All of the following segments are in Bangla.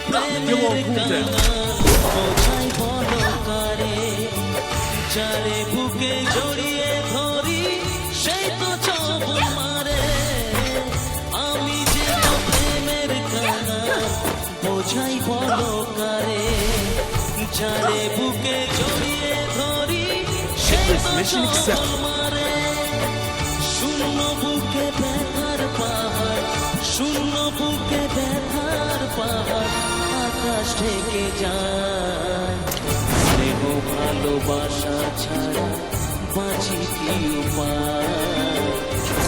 প্রেমের কান্না বোঝাই বলো কারে যারে বুকে জড়িয়ে ধরি সেই তো চবন মারে আমি যে প্রেমের কান্না বোঝাই বলো কারে যারে বুকে জড়িয়ে ধরি সেই তো চবন মারে শূন্য বুকে ব্যথার পাহাড় শূন্য বুকে ব্যথার পাহাড় আকাশ ঢেকে যায় স্নেহ ভালোবাসা ছাড়া বাঁচি কি উপায়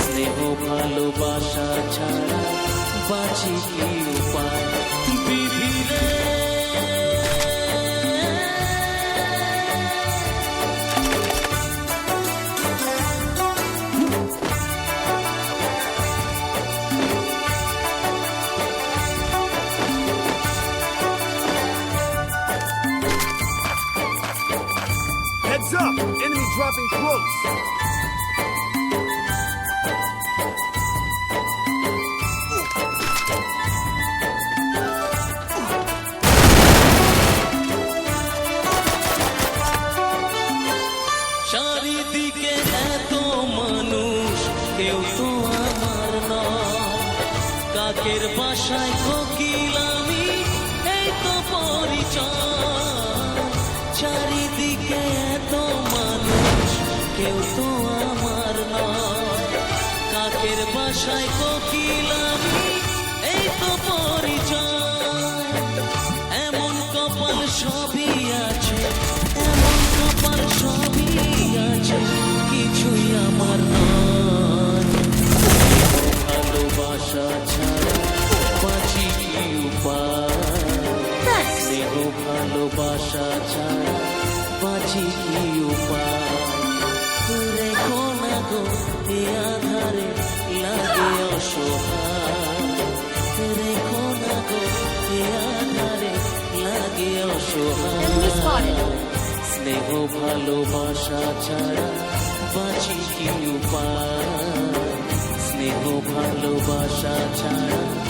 স্নেহ ভালোবাসা ছাড়া বাঁচি কি উপায় বিধিরে Heads up! Enemy dropping close! চারিদিকে এত মানুষ কেউ তো আমার নয় কাকের বাসায় কোকিল আমি এই তো পরিচয় চারিদিকে এত মানুষ কেউ তো আমার নয় কাকের বাসায় কোকিল আমি এই তো পরিচয় এমন কপাল সবই আছে এমন কপাল সবই আছে কিছুই আমার নয় ভালোবাসা ছাড়া বাঁচি কি উপায় স্নেহ ভালোবাসা ছাড়া বাঁচি কি উপায় রেখো না গো এ আধারে লাগে অসহায় রেখো না গো এ আধারে লাগে অসহায় স্নেহ ভালোবাসা ছাড়া বাঁচি কি উপায় স্নেহ ভালোবাসা ছাড়া